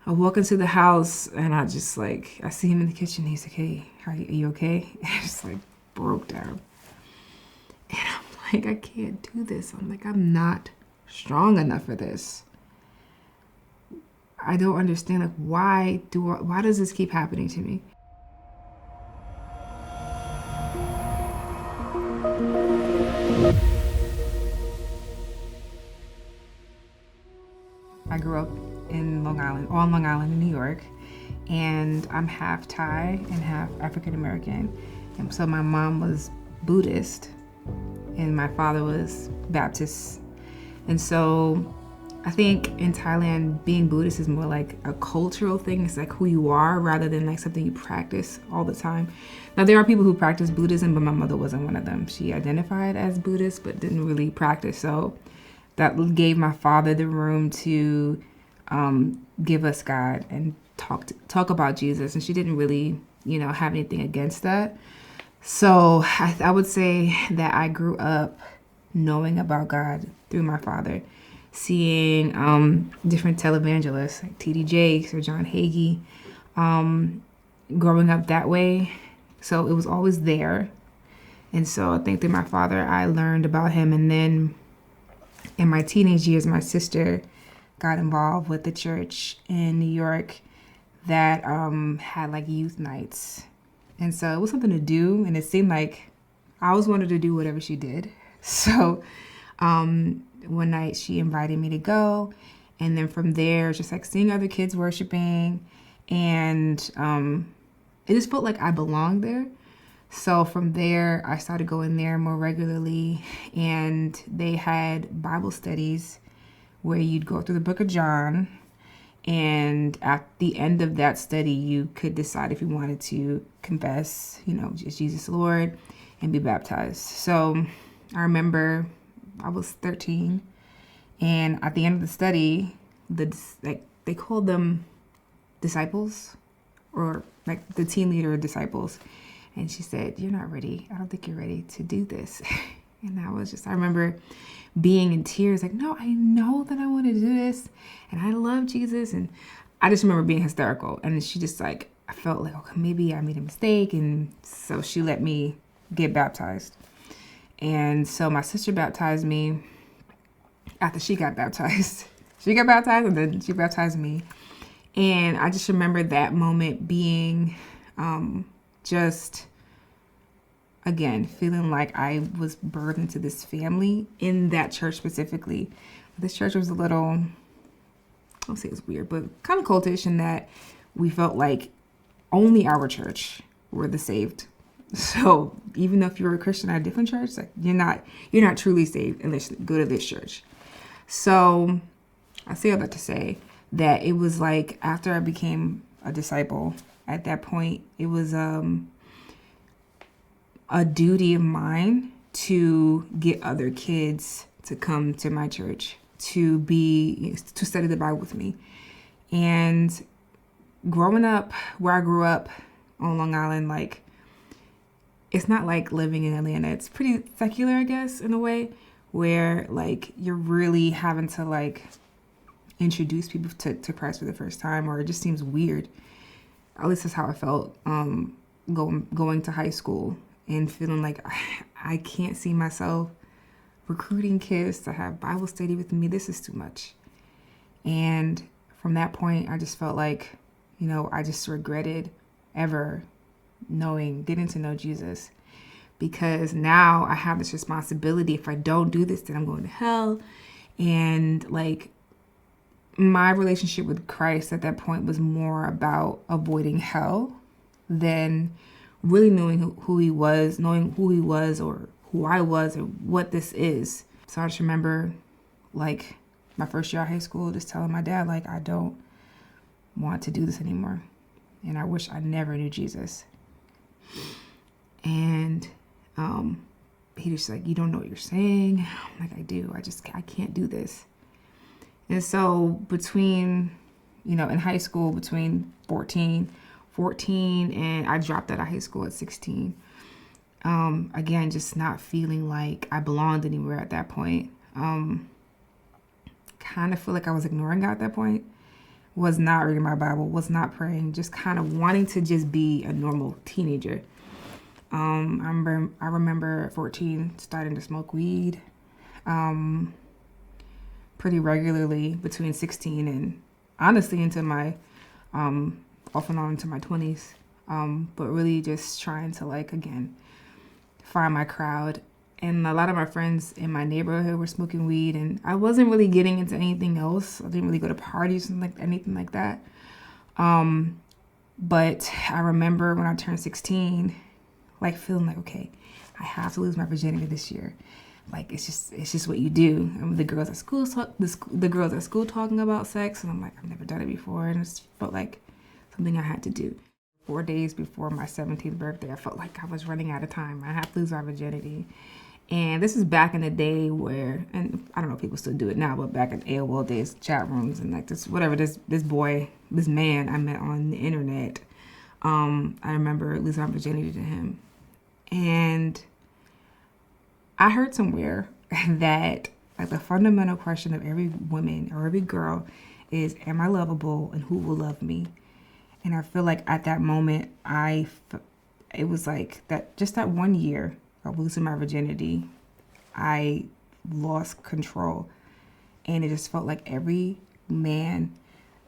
I walk into the house and I just like, I see him in the kitchen. He's like, hey, are you okay? And I just like broke down. And I'm like, I can't do this. I'm like, I'm not strong enough for this. I don't understand. Like, why does this keep happening to me? I grew up in Long Island, on Long Island in New York, and I'm half Thai and half African American. And so my mom was Buddhist and my father was Baptist. And so I think in Thailand, being Buddhist is more like a cultural thing. It's like who you are rather than like something you practice all the time. Now, there are people who practice Buddhism, but my mother wasn't one of them. She identified as Buddhist, but didn't really practice. So that gave my father the room to give us God and talk about Jesus. And she didn't really, have anything against that. So I would say that I grew up knowing about God through my father, seeing different televangelists like T.D. Jakes or John Hagee, growing up that way. So it was always there. And so I think through my father, I learned about him. And then in my teenage years, my sister got involved with the church in New York that had like youth nights. And so it was something to do. And it seemed like I always wanted to do whatever she did. So one night she invited me to go. And then from there, just like seeing other kids worshiping. And it just felt like I belonged there. So from there, I started going there more regularly. And they had Bible studies where you'd go through the book of John. And at the end of that study, you could decide if you wanted to confess, Jesus Lord and be baptized. So I remember I was 13, and at the end of the study, they called them disciples, or like the team leader disciples. And she said, "You're not ready. I don't think you're ready to do this." And I remember being in tears, like, no, I know that I want to do this. And I love Jesus. And I just remember being hysterical. And she just like, I felt like, okay, maybe I made a mistake. And so she let me get baptized. And so my sister baptized me after she got baptized. She got baptized and then she baptized me. And I just remember that moment being just, again, feeling like I was birthed into this family in that church specifically. This church was a little, I don't say it's weird, but kind of cultish in that we felt like only our church were the saved. So even though if you were a Christian at a different church, like you're not truly saved unless you go to this church. So I say all that to say that it was like after I became a disciple, at that point, it was a duty of mine to get other kids to come to my church to study the Bible with me. And growing up where I grew up on Long Island, like, it's not like living in Atlanta. It's pretty secular, I guess, in a way, where like you're really having to like introduce people to Christ for the first time, or it just seems weird. At least that's how I felt going to high school and feeling like I can't see myself recruiting kids to have Bible study with me. This is too much. And from that point, I just felt like, I just regretted ever getting to know Jesus, because now I have this responsibility. If I don't do this, then I'm going to hell. And like my relationship with Christ at that point was more about avoiding hell than really knowing who he was, or who I was, or what this is. So I just remember like my first year of high school, just telling my dad, like, I don't want to do this anymore. And I wish I never knew Jesus. And he just like, you don't know what you're saying. I'm like, I do. I can't do this. And so between, in high school, between 14 and I dropped out of high school at 16. Again, just not feeling like I belonged anywhere at that point. Kind of feel like I was ignoring God at that point. was not reading my Bible, was not praying, just kind of wanting to just be a normal teenager. I remember at 14 starting to smoke weed pretty regularly between 16 and honestly into my off and on into my 20s. But really just trying to, like, again, find my crowd. And a lot of my friends in my neighborhood were smoking weed, and I wasn't really getting into anything else. I didn't really go to parties and like anything like that. But I remember when I turned 16, like feeling like, okay, I have to lose my virginity this year. Like it's just what you do. And the girls at school talking about sex, and I'm like, I've never done it before, and it just felt like something I had to do. 4 days before my 17th birthday, I felt like I was running out of time. I have to lose my virginity. And this is back in the day where, and I don't know if people still do it now, but back in AOL days, chat rooms and like this man I met on the internet, I remember losing my virginity to him. And I heard somewhere that like the fundamental question of every woman or every girl is, am I lovable and who will love me? And I feel like at that moment, it was like that, just that 1 year of losing my virginity, I lost control. And it just felt like every man,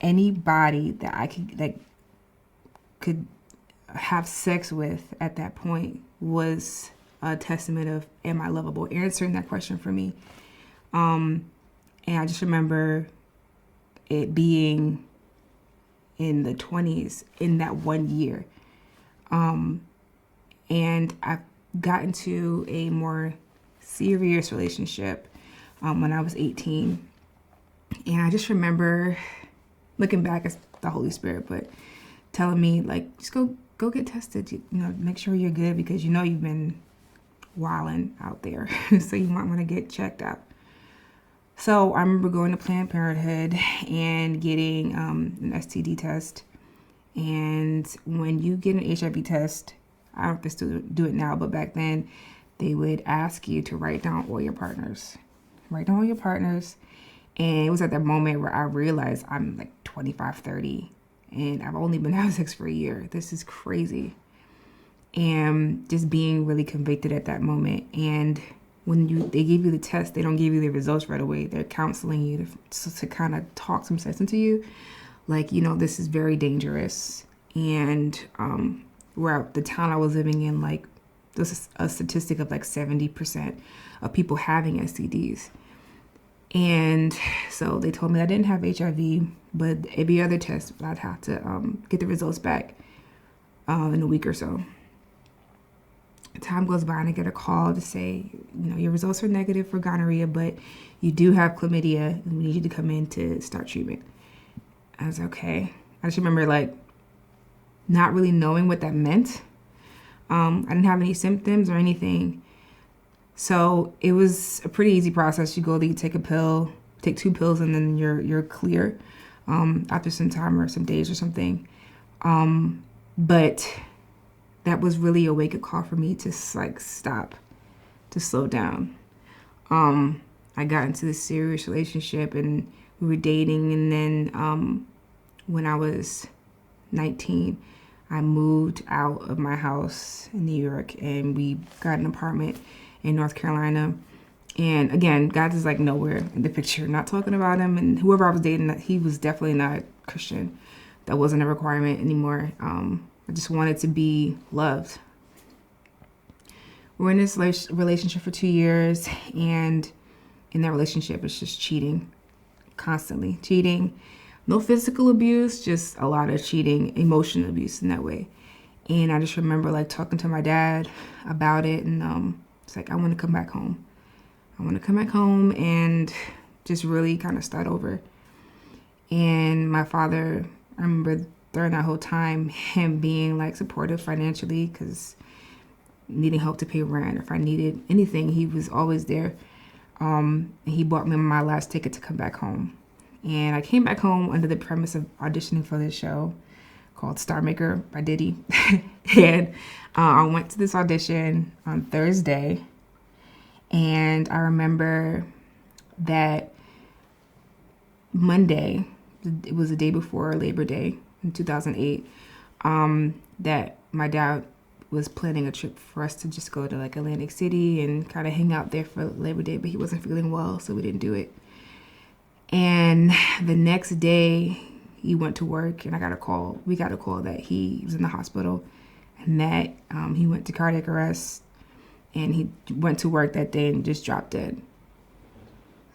anybody that I could have sex with at that point was a testament of, am I lovable? Answering that question for me. And I just remember it being in the 20s in that 1 year. And I've gotten to a more serious relationship when I was 18. And I just remember looking back as the Holy Spirit, but telling me, like, just go get tested, make sure you're good, because you've been wilding out there. So you might want to get checked out. So I remember going to Planned Parenthood and getting an STD test. And when you get an HIV test, I don't know if they still do it now, but back then they would ask you to write down all your partners. And it was at that moment where I realized I'm like 25, 30, and I've only been having sex for a year. This is crazy. And just being really convicted at that moment. And when they give you the test, they don't give you the results right away. They're counseling you to kind of talk some sense into you. Like, this is very dangerous. And where the town I was living in, like, there's a statistic of like 70% of people having STDs. And so they told me I didn't have HIV, but every other test, I'd have to get the results back in a week or so. Time goes by and I get a call to say, your results are negative for gonorrhea, but you do have chlamydia and we need you to come in to start treatment. I was okay. I just remember like not really knowing what that meant. I didn't have any symptoms or anything. So it was a pretty easy process. You go there, you take a pill, take 2 pills, and then you're clear after some time or some days or something. But that was really a wake-up call for me to like stop, to slow down. I got into this serious relationship and we were dating, and then when I was 19, I moved out of my house in New York and we got an apartment in North Carolina. And again, God is like nowhere in the picture, not talking about him. And whoever I was dating, he was definitely not Christian. That wasn't a requirement anymore. I just wanted to be loved. We're in this relationship for 2 years, and in that relationship, it's just cheating, constantly cheating. No physical abuse, just a lot of cheating, emotional abuse in that way. And I just remember like talking to my dad about it, and it's like, I want to come back home. And just really kind of start over. And my father, I remember during that whole time, him being like supportive financially, because needing help to pay rent, if I needed anything, he was always there. And he bought me my last ticket to come back home. And I came back home under the premise of auditioning for this show called Star Maker by Diddy. And I went to this audition on Thursday. And I remember that Monday, it was the day before Labor Day in 2008, that my dad was planning a trip for us to just go to like Atlantic City and kind of hang out there for Labor Day, but he wasn't feeling well, so we didn't do it. And the next day he went to work, and we got a call that he was in the hospital, and that he went to cardiac arrest, and he went to work that day and just dropped dead.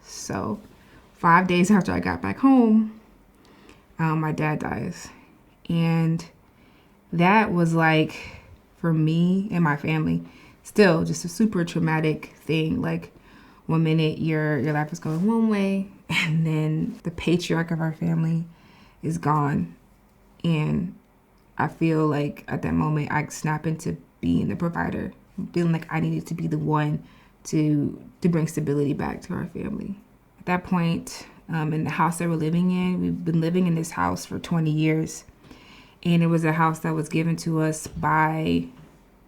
So 5 days after I got back home, my dad dies. And that was like, for me and my family, still just a super traumatic thing. Like, one minute your life is going one way, and then the patriarch of our family is gone. And I feel like at that moment I snap into being the provider, feeling like I needed to be the one to bring stability back to our family. At that point, in the house that we're living in, we've been living in this house for 20 years. And it was a house that was given to us by,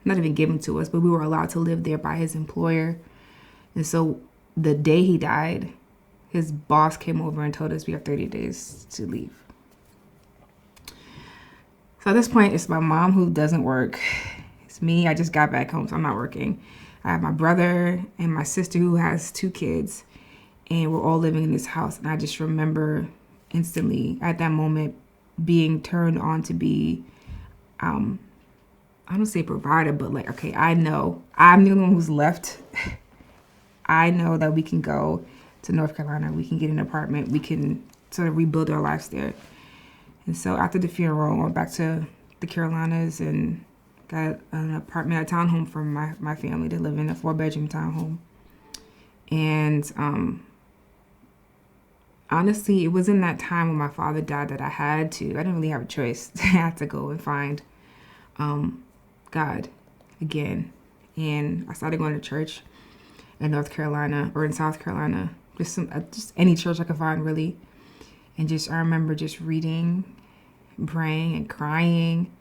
not even given to us, but we were allowed to live there by his employer. And so the day he died, his boss came over and told us we have 30 days to leave. So at this point, it's my mom who doesn't work. It's me. I just got back home, so I'm not working. I have my brother and my sister who has 2 kids, and we're all living in this house. And I just remember instantly at that moment being turned on to be, I don't say provider, but like, okay, I know I'm the only one who's left. I know that we can go to North Carolina. We can get an apartment. We can sort of rebuild our lives there. And so after the funeral, I went back to the Carolinas and got an apartment, a townhome for my family to live in, a 4-bedroom townhome. And honestly, it was in that time when my father died that I didn't really have a choice. I had to go and find God again. And I started going to church in North Carolina or in South Carolina, just any church I could find, really. And I remember just reading, praying, and crying,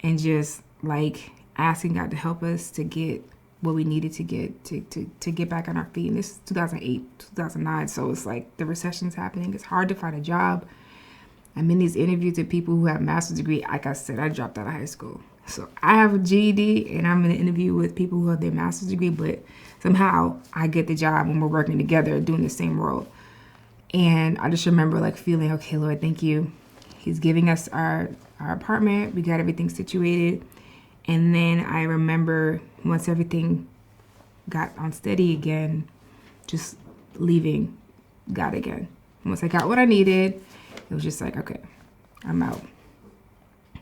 and just like asking God to help us to get what we needed to get to get back on our feet. And this is 2008, 2009, so it's like the recession's happening. It's hard to find a job. I'm in these interviews with people who have a master's degree. Like I said, I dropped out of high school. So I have a GED, and I'm in an interview with people who have their master's degree, but somehow I get the job when we're working together doing the same role. And I just remember like feeling, okay, Lord, thank you. He's giving us our apartment. We got everything situated. And then I remember once everything got unsteady again, just leaving God again. Once I got what I needed, it was just like, okay, I'm out.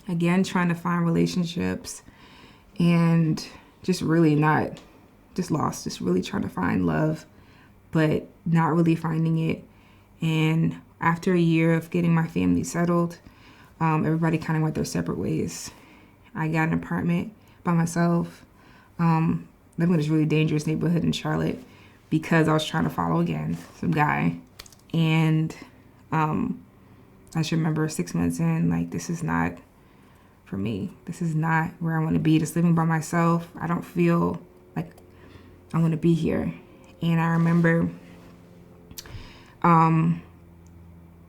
Again, trying to find relationships and just really just lost, just really trying to find love, but not really finding it. And after a year of getting my family settled, everybody kind of went their separate ways. I got an apartment by myself, living in this really dangerous neighborhood in Charlotte because I was trying to follow again some guy. And I just remember 6 months in, like, this is not for me. This is not where I want to be. Just living by myself, I don't feel like I want to be here. And I remember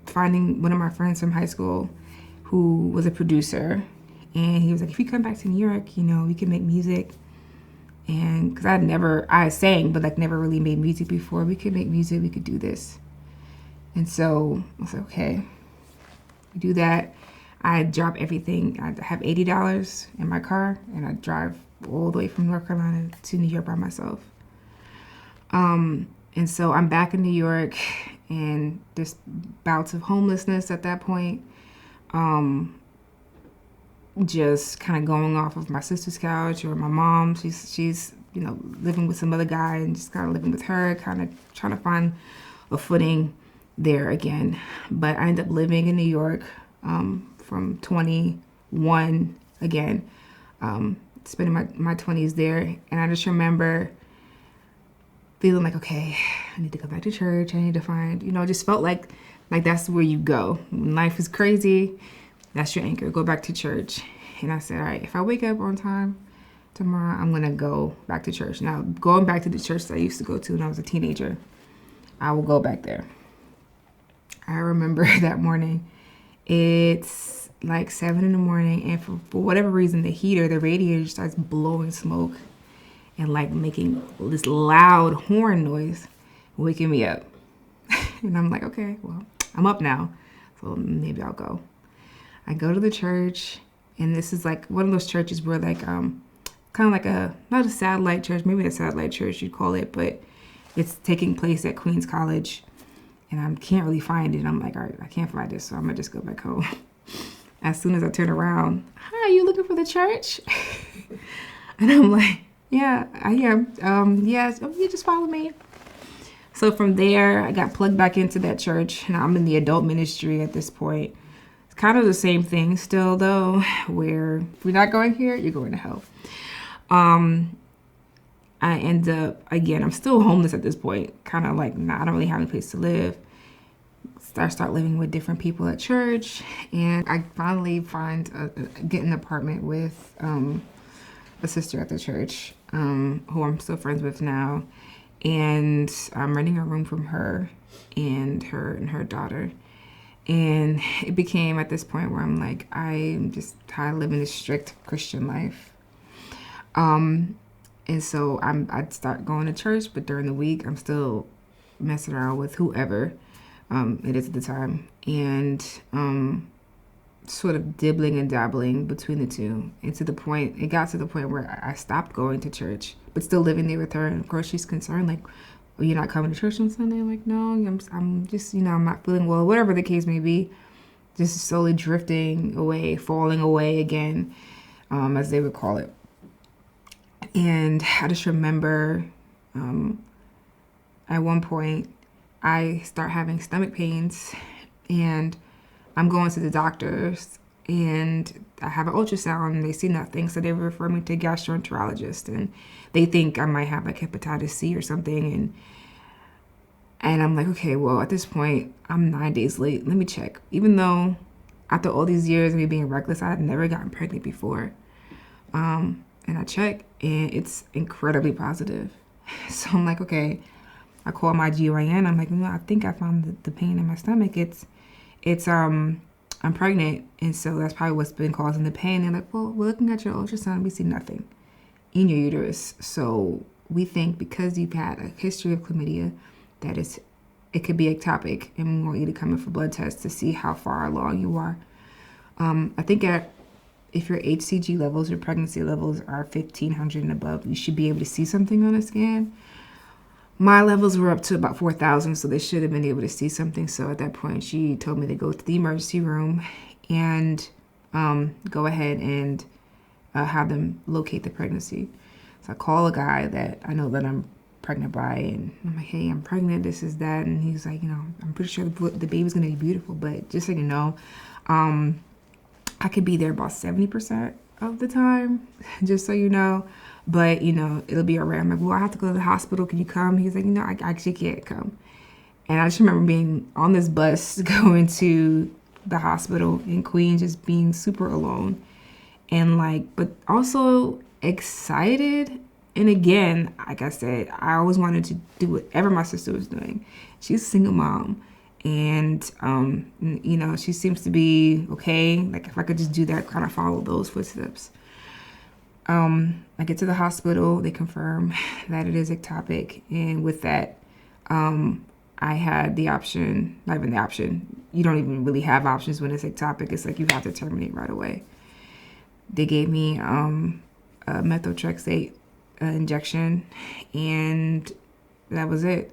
finding one of my friends from high school who was a producer, and he was like, if you come back to New York, we can make music. And because I sang, but like never really made music before. We could make music, we could do this. And so I was like, okay, we do that. I drop everything. I have $80 in my car, and I drive all the way from North Carolina to New York by myself. And so I'm back in New York, and there's bouts of homelessness at that point. Just kind of going off of my sister's couch or my mom. She's living with some other guy, and just kind of living with her, kind of trying to find a footing there again. But I ended up living in New York from 21 again, spending my 20s there. And I just remember feeling like, okay, I need to go back to church. I need to find, just felt like that's where you go. When life is crazy, that's your anchor. Go back to church. And I said, all right, if I wake up on time tomorrow, I'm going to go back to church. Now, going back to the church that I used to go to when I was a teenager, I will go back there. I remember that morning. It's like 7 in the morning, and for whatever reason, the radiator starts blowing smoke and like making this loud horn noise, waking me up. And I'm like, okay, well, I'm up now, so maybe I'll go. I go to the church, and this is like one of those churches where like kind of like not a satellite church, maybe a satellite church you'd call it, but it's taking place at Queens College, and I can't really find it. I'm like, all right, I can't find this, so I'm gonna just go back home. As soon as I turn around, hi, you looking for the church? And I'm like, yeah, I am. Yes, you just follow me. So from there, I got plugged back into that church, and I'm in the adult ministry at this point. It's kind of the same thing still, though, where if you're not going here, you're going to hell. I end up, again, I'm still homeless at this point, kind of like, I don't really have any place to live. I start living with different people at church, and I finally get an apartment with a sister at the church, who I'm still friends with now, and I'm renting a room from her and her daughter. And it became at this point where I'm like, I'm just tired of living this strict Christian life. And so I'd start going to church, but during the week I'm still messing around with whoever it is at the time, and sort of dibbling and dabbling between the two. And it got to the point where I stopped going to church, but still living there with her. And of course she's concerned, like, well, you're not coming to church on Sunday? I'm like, no, I'm just, I'm not feeling well, whatever the case may be. Just slowly drifting away, falling away again, as they would call it. And I just remember at one point I start having stomach pains, and I'm going to the doctors, and I have an ultrasound, and they see nothing, so they refer me to a gastroenterologist, and they think I might have like hepatitis C or something, and I'm like, okay, well, at this point, I'm 9 days late. Let me check. Even though after all these years of me being reckless, I had never gotten pregnant before. And I check, and it's incredibly positive. So I'm like, okay. I call my GYN. I'm like, no, I think I found the pain in my stomach. I'm pregnant, and so that's probably what's been causing the pain. They're like, well, we're looking at your ultrasound. We see nothing in your uterus. So we think because you've had a history of chlamydia, that it could be ectopic, and we want you to come in for blood tests to see how far along you are. I think if your HCG levels, your pregnancy levels are 1,500 and above, you should be able to see something on a scan. My levels were up to about 4,000, so they should have been able to see something. So at that point, she told me to go to the emergency room and go ahead and have them locate the pregnancy. So I call a guy that I know that I'm pregnant by, and I'm like, hey, I'm pregnant, this is that. And he's like, I'm pretty sure the baby's going to be beautiful, but just so you know, I could be there about 70% of the time, just so you know. But, it'll be around. I'm like, well, I have to go to the hospital. Can you come? He's like, I actually can't come. And I just remember being on this bus going to the hospital in Queens, just being super alone. And but also excited. And again, like I said, I always wanted to do whatever my sister was doing. She's a single mom. And, she seems to be okay. Like if I could just do that, kind of follow those footsteps. I get to the hospital, they confirm that it is ectopic, and with that, I had the option, not even the option, you don't even really have options when it's ectopic, it's like you have to terminate right away. They gave me a methotrexate injection, and that was it.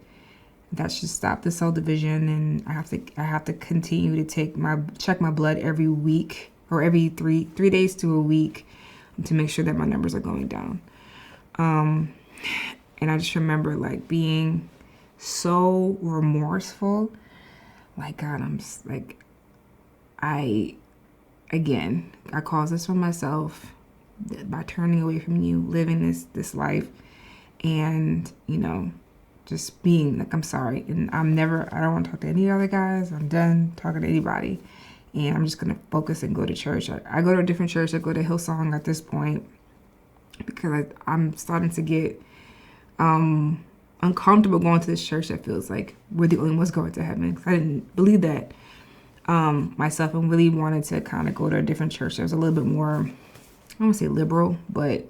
That should stop the cell division, and I have to continue to check my blood every week, or every three days to a week, to make sure that my numbers are going down. And I just remember being so remorseful. Like, God, I caused this for myself by turning away from you, living this life, and, just being I'm sorry. And I don't want to talk to any other guys. I'm done talking to anybody. And I'm just going to focus and go to church. I go to a different church. I go to Hillsong at this point because I'm starting to get uncomfortable going to this church that feels like we're the only ones going to heaven. I didn't believe that myself, and really wanted to kind of go to a different church that was a little bit more, I don't want to say liberal, but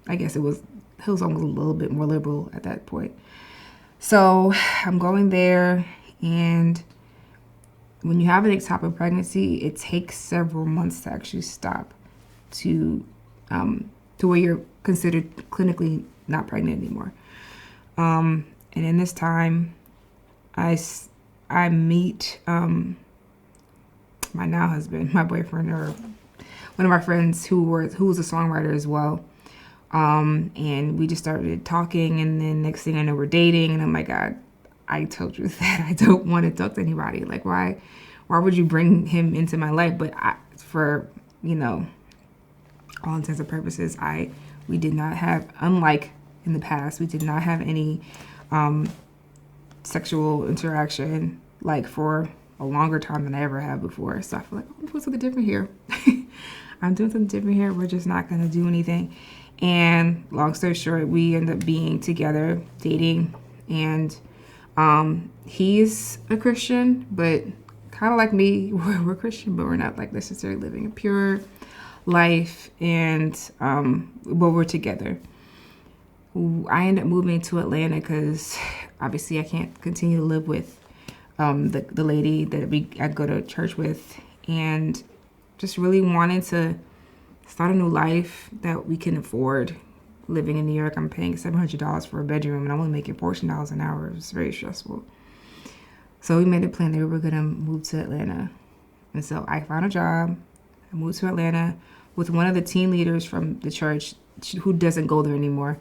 I guess Hillsong was a little bit more liberal at that point. So I'm going there, and when you have an ectopic pregnancy, it takes several months to actually stop to where you're considered clinically not pregnant anymore. And in this time, I meet my now husband, my boyfriend, or one of my friends who was a songwriter as well. And we just started talking, and then next thing I know, we're dating, and I'm like, God, I told you that I don't want to talk to anybody. Like, why would you bring him into my life? But for, all intents and purposes, we did not have, unlike in the past, we did not have any sexual interaction, like, for a longer time than I ever have before. So I feel like, I'm doing something different here. I'm doing something different here. We're just not going to do anything. And long story short, we end up being together, dating, and he's a Christian, but kind of like me, we're Christian, but we're not like necessarily living a pure life. And but we're together. I ended up moving to Atlanta because obviously I can't continue to live with the lady that I go to church with, and just really wanted to start a new life that we can afford. Living in New York, I'm paying $700 for a bedroom, and I'm only making $14 an hour. It's very stressful. So we made a plan that we were going to move to Atlanta. And so I found a job. I moved to Atlanta with one of the team leaders from the church who doesn't go there anymore.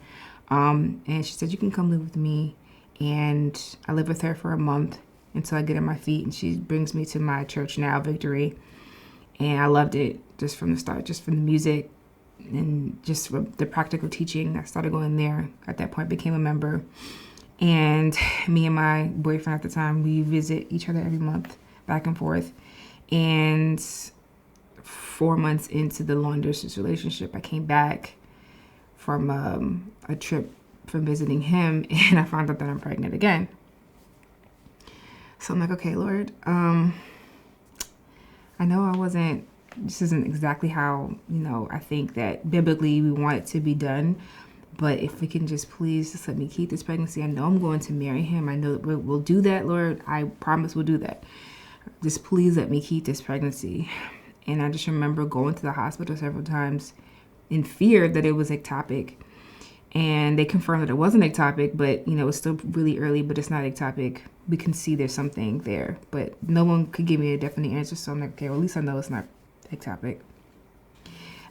And she said, you can come live with me. And I lived with her for a month until I get on my feet. And she brings me to my church now, Victory. And I loved it just from the start, just from the music and just from the practical teaching. I started going there. At that point, became a member. And me and my boyfriend at the time, we visit each other every month, back and forth. And 4 months into the long distance relationship, I came back from a trip from visiting him, and I found out that I'm pregnant again. So I'm like, okay, Lord, I know this isn't exactly how, I think that biblically we want it to be done. But if we can just please just let me keep this pregnancy. I know I'm going to marry him. I know that we'll do that, Lord. I promise we'll do that. Just please let me keep this pregnancy. And I just remember going to the hospital several times in fear that it was ectopic. And they confirmed that it wasn't ectopic, but, it's still really early, but it's not ectopic. We can see there's something there. But no one could give me a definite answer. So I'm like, okay, well, at least I know it's not ectopic.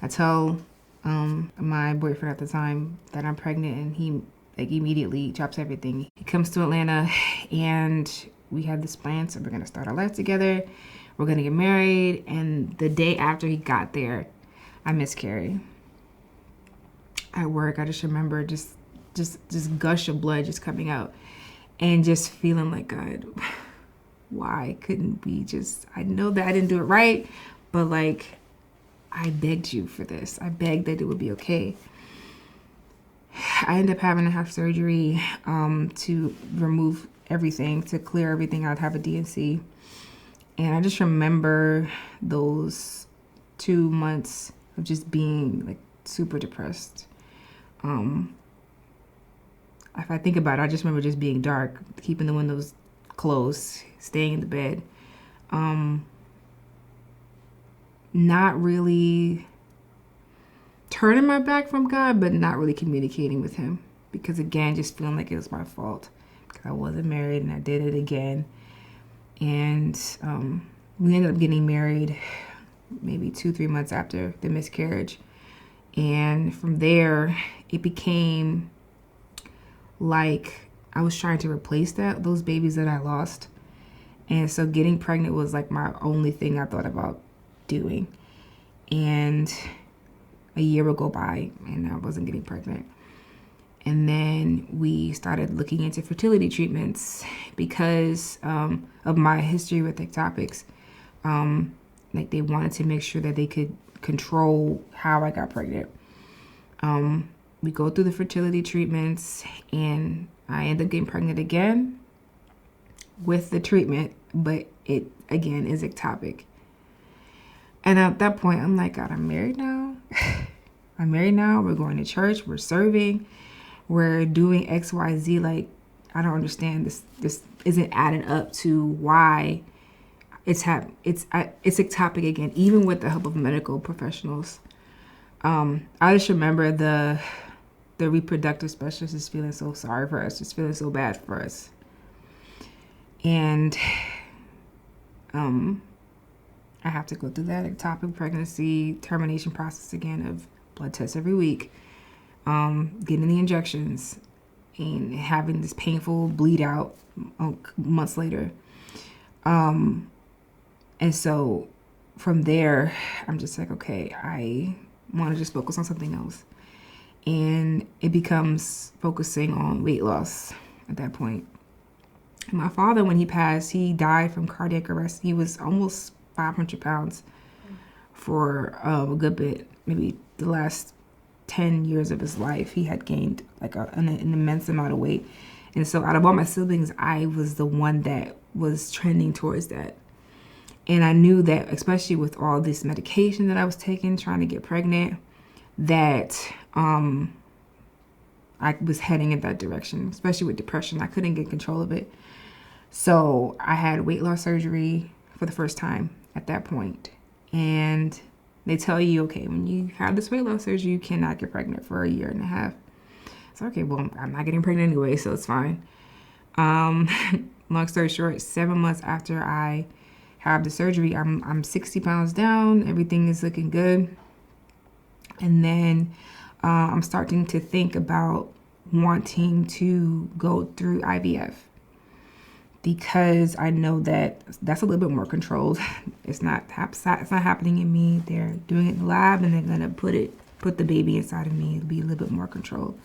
I tell my boyfriend at the time that I'm pregnant, and he immediately drops everything. He comes to Atlanta, and we have this plan. So we're going to start our life together. We're going to get married. And the day after he got there, I miscarried. At work, I just remember just gush of blood just coming out, and just feeling like, God, why couldn't we I know that I didn't do it right, but I begged you for this. I begged that it would be okay. I ended up having to have surgery to remove everything, to clear everything out, have a DNC. And I just remember those 2 months of just being super depressed. If I think about it, I just remember just being dark, keeping the windows closed, staying in the bed. Not really turning my back from God, but not really communicating with him. Because again, just feeling like it was my fault. Because I wasn't married and I did it again. And we ended up getting married maybe 2-3 months after the miscarriage. And from there, it became like I was trying to replace those babies that I lost. And so getting pregnant was my only thing I thought about doing. And a year would go by and I wasn't getting pregnant. And then we started looking into fertility treatments because of my history with ectopics. They wanted to make sure that they could control how I got pregnant. we go through the fertility treatments, and I end up getting pregnant again with the treatment, but it again is ectopic. And at that point, I'm like, God, I'm married now. I'm married now. We're going to church. We're serving. We're doing X, Y, Z. Like, I don't understand this. This isn't adding up to why it's ectopic again, even with the help of medical professionals. I just remember the reproductive specialist is feeling so sorry for us, just feeling so bad for us. And I have to go through that ectopic pregnancy termination process again of blood tests every week, getting the injections, and having this painful bleed out months later. And so from there, I'm just like, okay, I want to just focus on something else. And it becomes focusing on weight loss at that point. My father, when he passed, he died from cardiac arrest. He was almost 500 pounds for a good bit, maybe the last 10 years of his life. He had gained like an immense amount of weight. And so out of all my siblings, I was the one that was trending towards that. And I knew that, especially with all this medication that I was taking, trying to get pregnant, that I was heading in that direction, especially with depression. I couldn't get control of it. So I had weight loss surgery for the first time at that point. And they tell you, okay, when you have this weight loss surgery, you cannot get pregnant for a year and a half. So, okay, well, I'm not getting pregnant anyway, so it's fine. Long story short, 7 months after I have the surgery, I'm 60 pounds down. Everything is looking good. And then I'm starting to think about wanting to go through IVF, because I know that that's a little bit more controlled. It's not happening in me. They're doing it in the lab, and they're gonna put the baby inside of me. It'll be a little bit more controlled.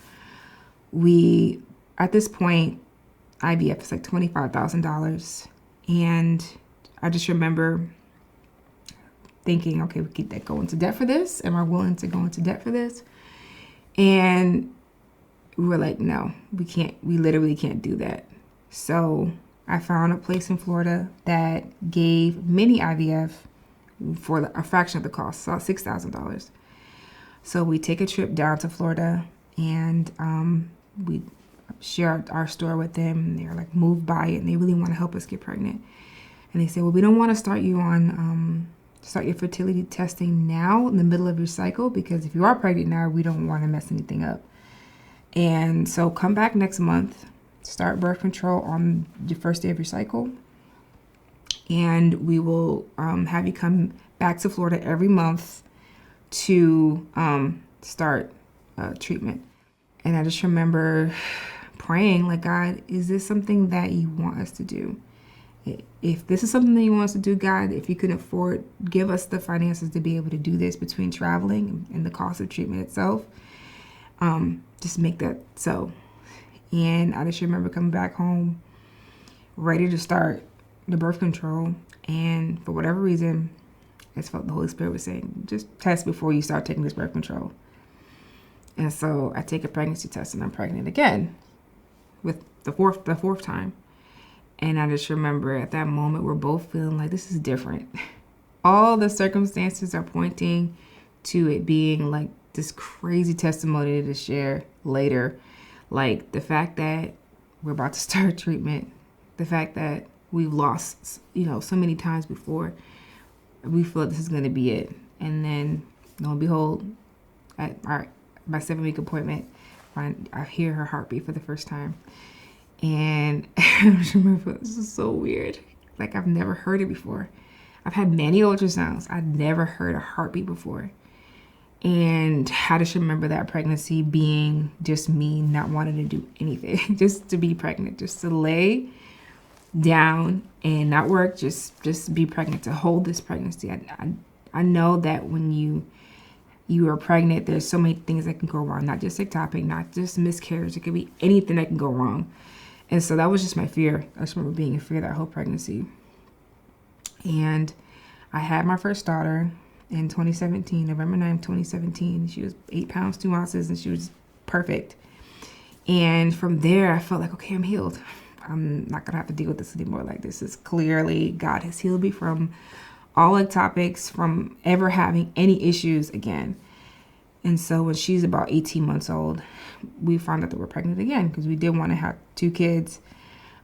At this point, IVF is like $25,000, and I just remember thinking, okay, we could go into debt for this. Am I willing to go into debt for this? And we were like, no, we can't. We literally can't do that. So I found a place in Florida that gave mini IVF for a fraction of the cost, so $6,000. So we take a trip down to Florida, and we share our story with them. They're like moved by it, and they really want to help us get pregnant. And they say, well, we don't want to start your fertility testing now in the middle of your cycle, because if you are pregnant now, we don't want to mess anything up. And so come back next month, start birth control on the first day of your cycle, and we will have you come back to Florida every month to start treatment. And I just remember praying, like, God, is this something that you want us to do? If this is something that you want us to do, God, if you can afford, give us the finances to be able to do this between traveling and the cost of treatment itself. Just make that so. And I just remember coming back home, ready to start the birth control. And for whatever reason, I just felt the Holy Spirit was saying, just test before you start taking this birth control. And so I take a pregnancy test, and I'm pregnant again with the fourth time. And I just remember at that moment, we're both feeling like this is different. All the circumstances are pointing to it being like this crazy testimony to share later. Like the fact that we're about to start treatment, the fact that we've lost, so many times before. We feel like this is going to be it. And then, lo and behold, at my 7-week appointment, I hear her heartbeat for the first time. And I just remember, this is so weird. Like, I've never heard it before. I've had many ultrasounds. I've never heard a heartbeat before. And I just remember that pregnancy being just me not wanting to do anything, just to be pregnant, just to lay down and not work, just be pregnant, to hold this pregnancy. I know that when you are pregnant, there's so many things that can go wrong, not just ectopic, not just miscarriage. It could be anything that can go wrong. And so that was just my fear. I just remember being in fear that whole pregnancy. And I had my first daughter in 2017, November 9th, 2017. She was 8 pounds, 2 ounces, and she was perfect. And from there, I felt like, okay, I'm healed. I'm not going to have to deal with this anymore. Like, this is clearly God has healed me from all ectopics, from ever having any issues again. And so when she's about 18 months old, we found out that we're pregnant again because we did want to have 2 kids.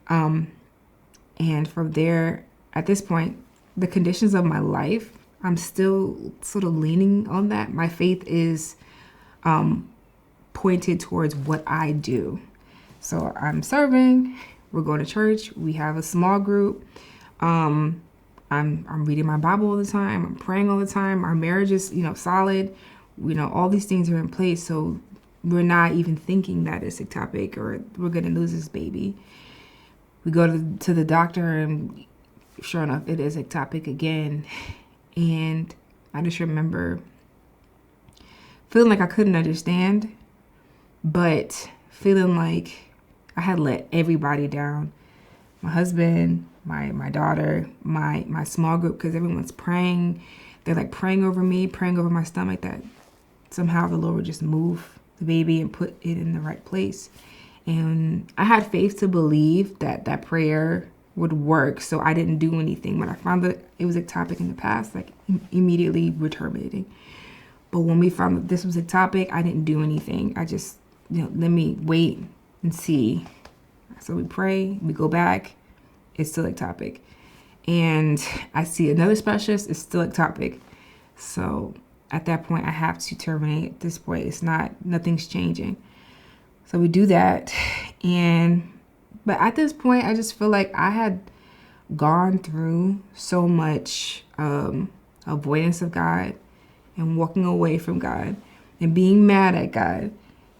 And from there, at this point, the conditions of my life, I'm still sort of leaning on that. My faith is pointed towards what I do. So I'm serving, we're going to church, we have a small group. I'm reading my Bible all the time, I'm praying all the time. Our marriage is, solid. All these things are in place. So we're not even thinking that it's ectopic or we're going to lose this baby. We go to the doctor and sure enough, it is ectopic again. And I just remember feeling like I couldn't understand, but feeling like I had let everybody down. My husband, my daughter, my small group, because everyone's praying. They're like praying over me, praying over my stomach, that somehow the Lord would just move the baby and put it in the right place. And I had faith to believe that that prayer would work. So I didn't do anything. When I found that it was ectopic in the past, like immediately we're terminating. But when we found that this was ectopic, I didn't do anything. I just, let me wait and see. So we pray, we go back, it's still ectopic. And I see another specialist, it's still ectopic. So at that point, I have to terminate. At this point, nothing's changing. So we do that. But at this point, I just feel like I had gone through so much avoidance of God and walking away from God and being mad at God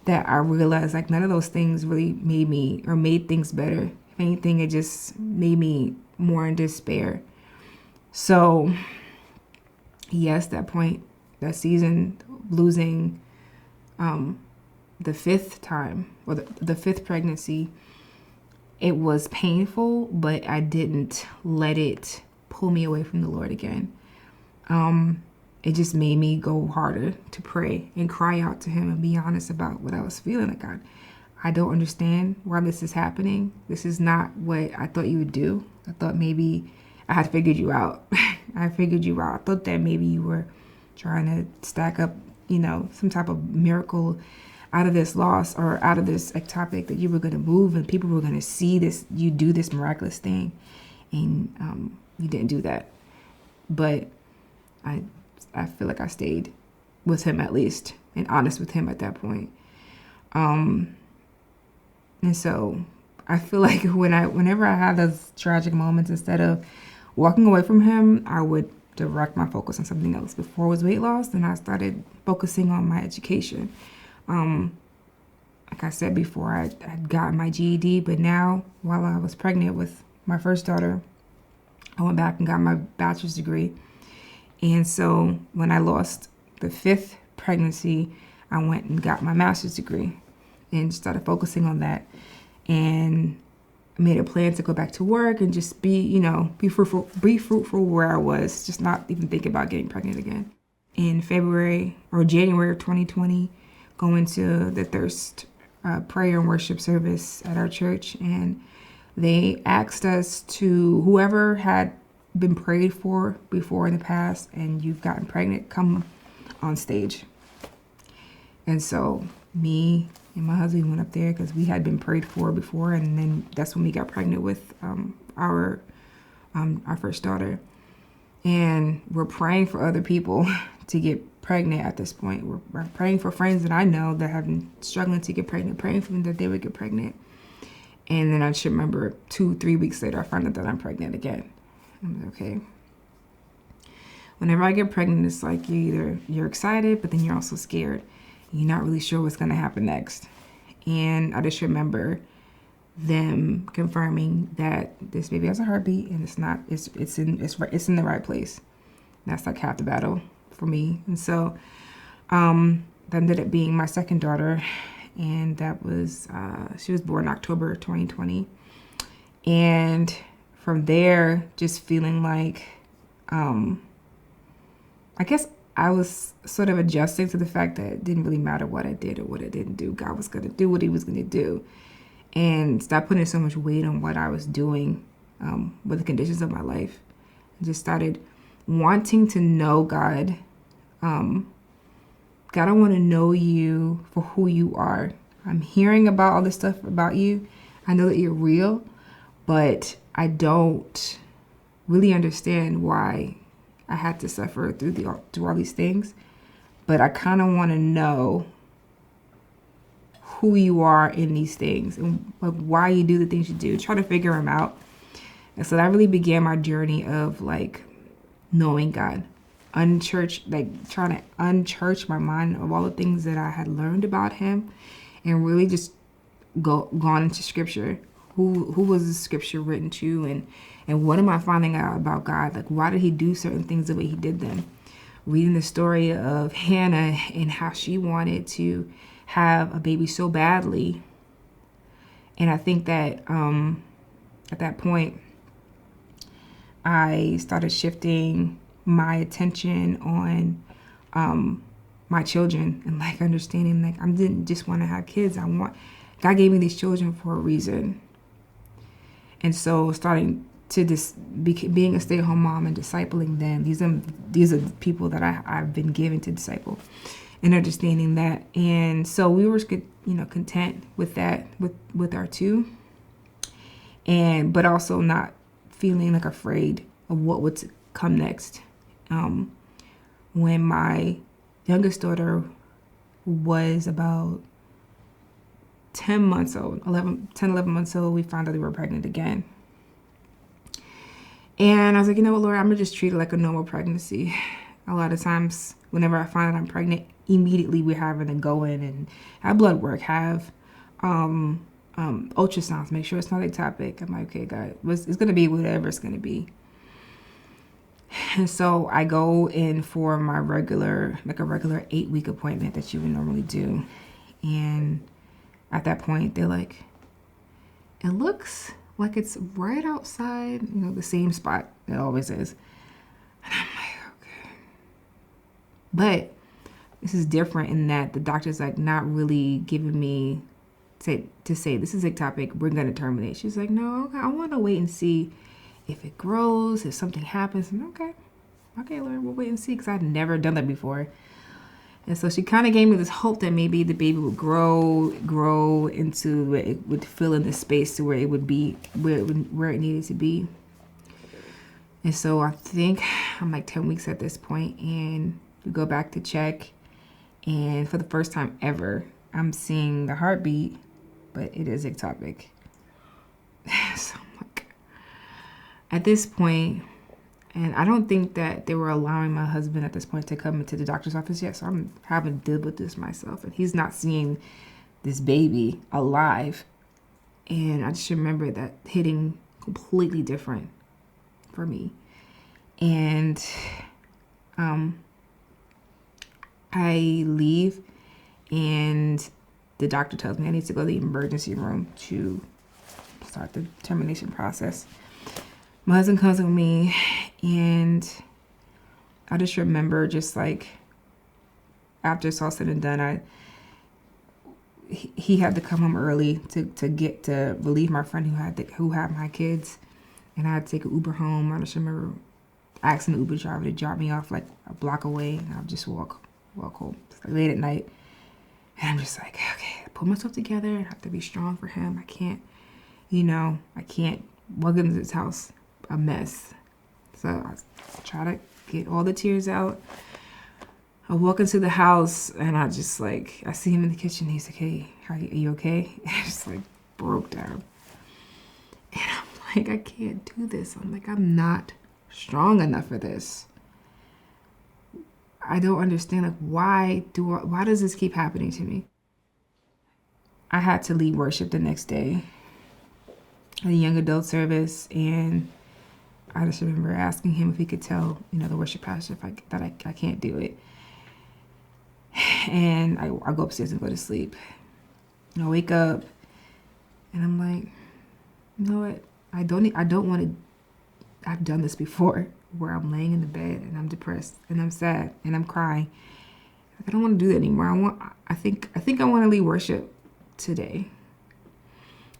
that I realized like none of those things really made things better. If anything, it just made me more in despair. So yes, that season, losing the 5th time or the 5th pregnancy, it was painful, but I didn't let it pull me away from the Lord again. It just made me go harder to pray and cry out to him and be honest about what I was feeling. Like, God, I don't understand why this is happening. This is not what I thought you would do. I thought maybe I had figured you out. I figured you out. I thought that maybe you were trying to stack up, some type of miracle out of this loss or out of this ectopic, that you were going to move and people were going to see this, you do this miraculous thing. And you didn't do that. But I feel like I stayed with him at least and honest with him at that point. And so I feel like whenever I have those tragic moments, instead of walking away from him, I would direct my focus on something else. Before it was weight loss, then I started focusing on my education. Like I said before, I'd gotten my GED, but now while I was pregnant with my first daughter, I went back and got my bachelor's degree. And so when I lost the 5th pregnancy, I went and got my master's degree and started focusing on that. And I made a plan to go back to work and just be fruitful where I was, just not even think about getting pregnant again. In January of 2020, going to the Thirst prayer and worship service at our church, and they asked us to, whoever had been prayed for before in the past and you've gotten pregnant, come on stage. And so me and my husband went up there because we had been prayed for before, and then that's when we got pregnant with our first daughter. And we're praying for other people to get pregnant at this point. We're praying for friends that I know that have been struggling to get pregnant, praying for them that they would get pregnant. And then I just remember 2-3 weeks later, I found out that I'm pregnant again. I'm like, okay. Whenever I get pregnant, it's like you're excited, but then you're also scared. You're not really sure what's going to happen next. And I just remember them confirming that this baby has a heartbeat and it's in the right place. And that's like half the battle for me. And so that ended up being my second daughter, and that was she was born October 2020. And from there, just feeling like I guess I was sort of adjusting to the fact that it didn't really matter what I did or what I didn't do. God was going to do what he was going to do, and stop putting so much weight on what I was doing with the conditions of my life. I just started wanting to know God. God, I want to know you for who you are. I'm hearing about all this stuff about you. I know that you're real, but I don't really understand why I had to suffer through all these things. But I kind of want to know who you are in these things and why you do the things you do. Try to figure them out. And so that really began my journey of like knowing God. Trying to unchurch my mind of all the things that I had learned about him, and really just gone into scripture. Who was the scripture written to, and what am I finding out about God? Like, why did he do certain things the way he did them? Reading the story of Hannah and how she wanted to have a baby so badly. And I think that at that point, I started shifting my attention on my children, and like understanding like I didn't just want to have kids. God gave me these children for a reason. And so starting to being a stay-at-home mom and discipling them, these are the people that I've been given to disciple, and understanding that. And so we were content with that, with our two, but also not feeling like afraid of what would come next. When my youngest daughter was about 10 months old, 11 months old, we found out we were pregnant again. And I was like, you know what, Lord, I'm going to just treat it like a normal pregnancy. A lot of times, whenever I find out I'm pregnant, immediately we're having to go in and have blood work, have ultrasounds, make sure it's not ectopic. I'm like, okay, God, it's going to be whatever it's going to be. And so I go in for my regular 8-week appointment that you would normally do. And at that point, they're like, it looks like it's right outside, the same spot it always is. And I'm like, okay. But this is different in that the doctor's like not really giving me to say this is ectopic, we're going to terminate. She's like, no, okay, I want to wait and see if it grows, if something happens. And okay, Lord, we'll wait and see, because I'd never done that before. And so she kind of gave me this hope that maybe the baby would grow into where it would fill in the space to where it would be where it needed to be. And so I think I'm like 10 weeks at this point, and we go back to check, and for the first time ever, I'm seeing the heartbeat, but it is ectopic. So I'm like, at this point, and I don't think that they were allowing my husband at this point to come into the doctor's office yet. So I'm having to deal with this myself. And he's not seeing this baby alive. And I just remember that hitting completely different for me. And I leave, and the doctor tells me I need to go to the emergency room to start the termination process. My husband comes with me, and I just remember just like after it's all said and done, he had to come home early to relieve my friend who had my kids, and I had to take an Uber home. I just remember asking the Uber driver to drop me off like a block away, and I'll just walk home. It's like late at night, and I'm just like, okay, pull myself together. I have to be strong for him. I can't walk into this house a mess. So I try to get all the tears out. I walk into the house, and I just like, I see him in the kitchen. He's like, hey, are you okay? And I just like broke down. And I'm like, I can't do this. I'm like, I'm not strong enough for this. I don't understand, like, why does this keep happening to me? I had to lead worship the next day at a young adult service, and I just remember asking him if he could tell, the worship pastor that I can't do it. And I go upstairs and go to sleep. And I wake up, and I'm like, you know what? I don't want to I've done this before, where I'm laying in the bed and I'm depressed and I'm sad and I'm crying. I don't want to do that anymore. I think I want to lead worship today.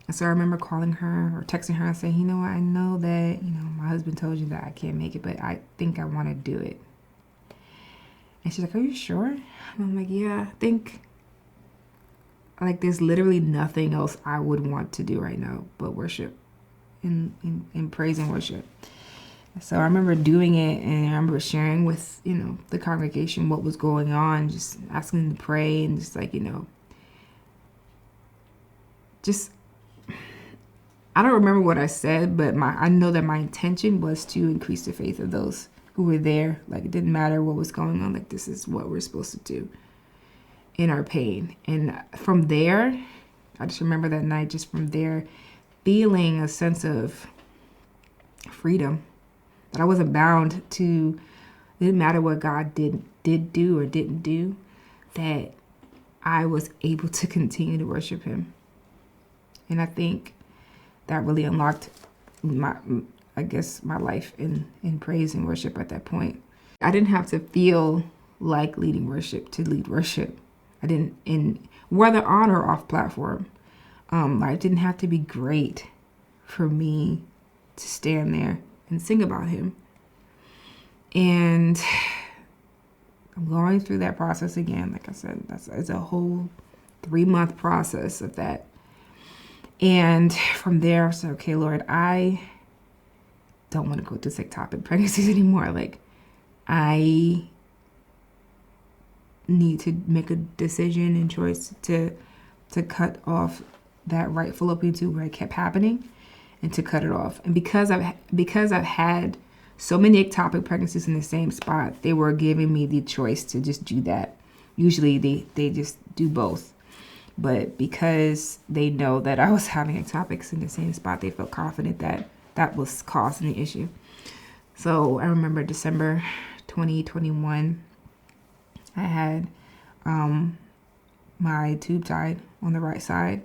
And so I remember calling her or texting her and saying, you know what, I know that, my husband told you that I can't make it, but I think I want to do it. And she's like, are you sure? And I'm like, yeah, I think, like, there's literally nothing else I would want to do right now but worship and praise and worship. So I remember doing it, and I remember sharing with, the congregation what was going on, just asking them to pray, and just like, just, I don't remember what I said, but I know that my intention was to increase the faith of those who were there. Like, it didn't matter what was going on. Like, this is what we're supposed to do in our pain. And from there, I just remember that night, just from there, feeling a sense of freedom, that I wasn't bound to, it didn't matter what God did do or didn't do, that I was able to continue to worship him. And I think that really unlocked my life in praise and worship at that point. I didn't have to feel like leading worship to lead worship. I didn't, whether on or off platform. I didn't have to be great for me to stand there and sing about him. And I'm going through that process again. Like I said, it's a whole 3-month process of that. And from there, I said, okay, Lord, I don't want to go through ectopic pregnancies anymore. Like, I need to make a decision and choice to cut off that right fallopian tube where it kept happening, and to cut it off. And because I've had so many ectopic pregnancies in the same spot, they were giving me the choice to just do that. Usually they just do both. But because they know that I was having ectopics in the same spot, they felt confident that that was causing the issue. So I remember December 2021, I had my tube tied on the right side.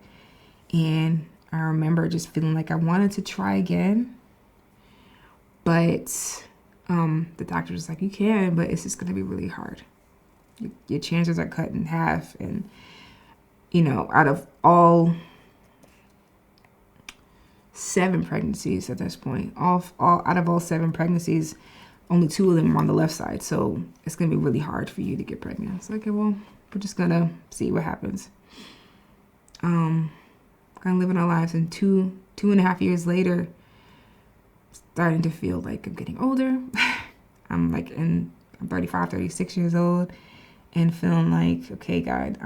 And I remember just feeling like I wanted to try again. But the doctor was like, you can, but it's just going to be really hard. Your chances are cut in half. And, out of all 7 pregnancies at this point, out of all 7 pregnancies, only 2 of them were on the left side. So it's going to be really hard for you to get pregnant. It's like, okay, well, we're just going to see what happens. Kind of living our lives. And 2.5 years later, starting to feel like I'm getting older. I'm 35, 36 years old, and feeling like, okay, God,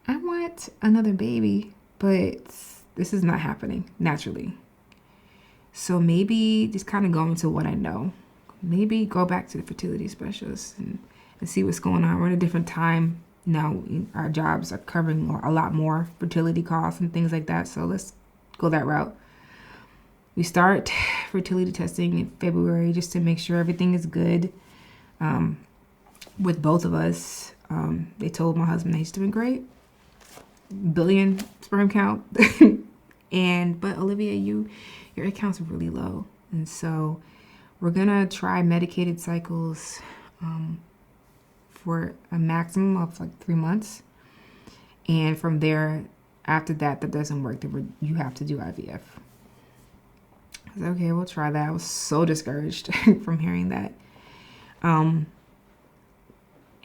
I want another baby, but this is not happening naturally. So maybe just kind of go into what I know. Maybe go back to the fertility specialist and see what's going on. We're in a different time now. Our jobs are covering a lot more fertility costs and things like that. So let's go that route. We start fertility testing in February just to make sure everything is good with both of us. They told my husband that he's doing great. Billion sperm count. But Olivia, your egg counts are really low. And so we're going to try medicated cycles for a maximum of 3 months. And from there, after that doesn't work, then you have to do IVF. I said, okay, we'll try that. I was so discouraged from hearing that. And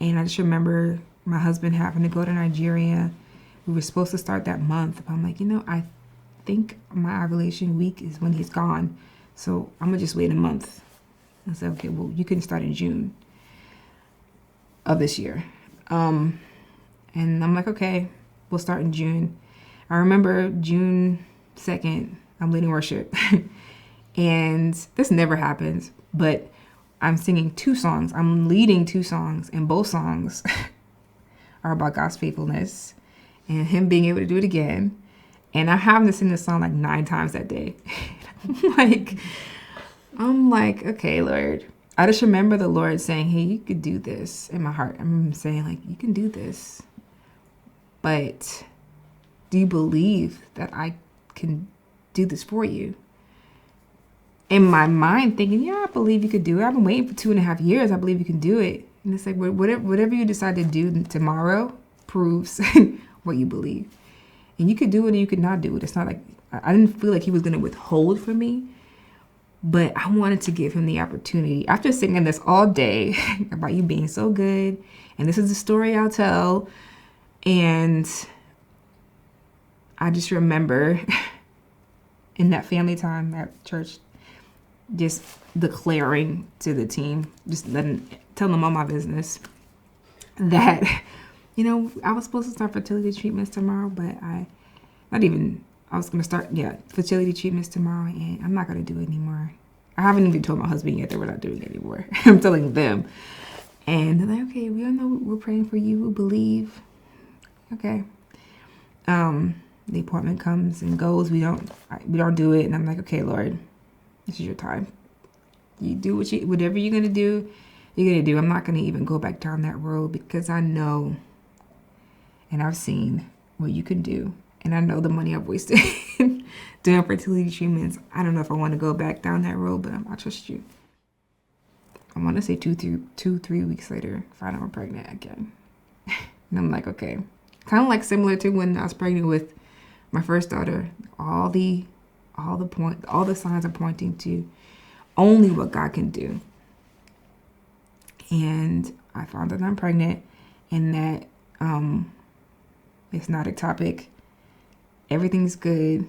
I just remember my husband having to go to Nigeria. We were supposed to start that month. But I'm like, I think my ovulation week is when he's gone. So I'm going to just wait a month. I said, okay, well, you can start in June of this year. And I'm like, okay, we'll start in June. I remember June 2nd, I'm leading worship. And this never happens, but I'm singing 2 songs. I'm leading 2 songs, and both songs are about God's faithfulness and him being able to do it again. And I have to sing this song 9 times that day. I'm like, okay, Lord. I just remember the Lord saying, hey, you could do this in my heart. I'm saying, you can do this. But do you believe that I can do this for you? in my mind thinking, yeah, I believe you could do it. I've been waiting for 2.5 years. I believe you can do it. And it's like, whatever you decide to do tomorrow proves what you believe. And you could do it or you could not do it. It's not like, I didn't feel like he was going to withhold from me, but I wanted to give him the opportunity. After singing this all day about you being so good, and this is the story I'll tell, and I just remember in that family time at church, just declaring to the team, just telling them all my business, that, I was supposed to start fertility treatments tomorrow, but I was going to start, fertility treatments tomorrow, and I'm not going to do it anymore. I haven't even told my husband yet that we're not doing it anymore. I'm telling them. And they're like, okay, we all know we're praying for you. We believe. Okay. The appointment comes and goes. We don't do it. And I'm like, okay, Lord, this is your time. You do whatever you're going to do, you're going to do. I'm not going to even go back down that road because I know and I've seen what you can do. And I know the money I've wasted doing fertility treatments. I don't know if I want to go back down that road, but I trust you. I want to say 3 weeks later, find out I'm pregnant again. And I'm like, okay. Kind of like similar to when I was pregnant with my first daughter. All the signs are pointing to only what God can do. And I found that I'm pregnant and that it's not ectopic. Everything's good.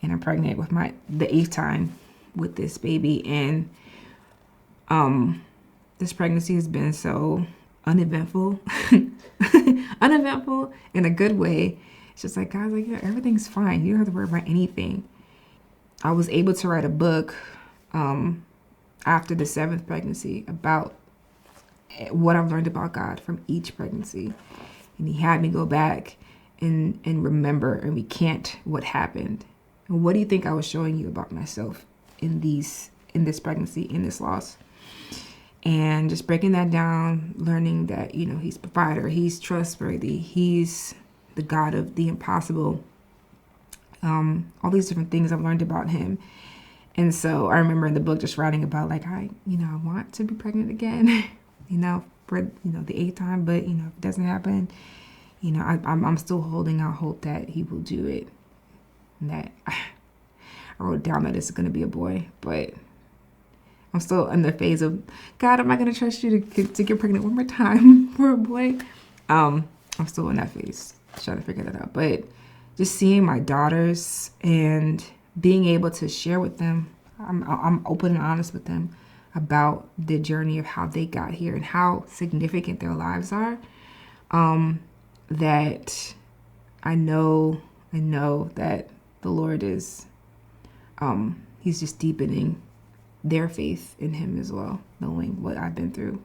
And I'm pregnant with the 8th time with this baby. And this pregnancy has been so uneventful. Uneventful in a good way. It's just like, God's like, everything's fine. You don't have to worry about anything. I was able to write a book after the 7th pregnancy about what I've learned about God from each pregnancy. And he had me go back and remember and recant what happened. And what do you think I was showing you about myself in this pregnancy, in this loss? And just breaking that down, learning that, he's provider, he's trustworthy, he's the God of the impossible. All these different things I've learned about him. And so I remember in the book just writing about like, I want to be pregnant again, for, the 8th time, but, if it doesn't happen, I'm still holding out hope that he will do it. And that I wrote down that it's going to be a boy, but I'm still in the phase of, God, am I going to trust you to get pregnant one more time for a boy? I'm still in that phase, trying to figure that out. But just seeing my daughters and being able to share with them, I'm open and honest with them about the journey of how they got here and how significant their lives are. That I know that the Lord is, he's just deepening their faith in him as well, knowing what I've been through.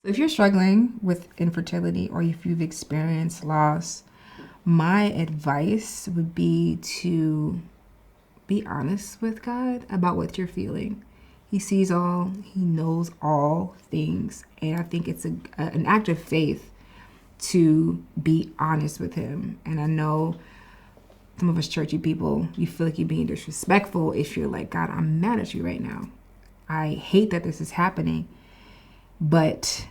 If you're struggling with infertility or if you've experienced loss, my advice would be to be honest with God about what you're feeling. He sees all, he knows all things. And I think it's an act of faith to be honest with him. And I know some of us churchy people, you feel like you're being disrespectful if you're like, God, I'm mad at you right now. I hate that this is happening. But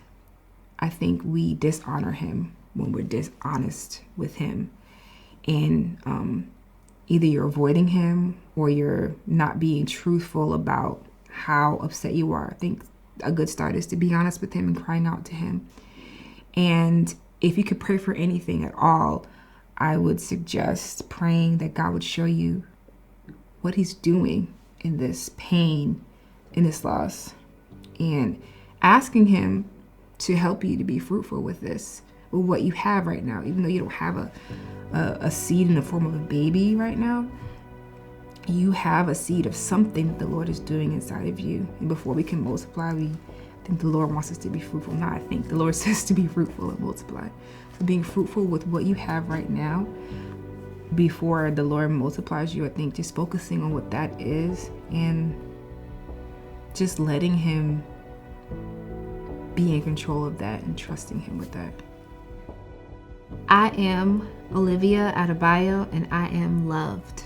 I think we dishonor him when we're dishonest with him. And either you're avoiding him or you're not being truthful about how upset you are. I think a good start is to be honest with him and crying out to him. And if you could pray for anything at all, I would suggest praying that God would show you what he's doing in this pain, in this loss, and asking him to help you to be fruitful with this, with what you have right now. Even though you don't have a seed in the form of a baby right now, you have a seed of something that the Lord is doing inside of you. And before we can multiply, I think the Lord wants us to be fruitful. Not I think, the Lord says to be fruitful and multiply. So being fruitful with what you have right now before the Lord multiplies you, I think just focusing on what that is and just letting him be in control of that and trusting him with that. I am Olivia Adebayo and I am loved.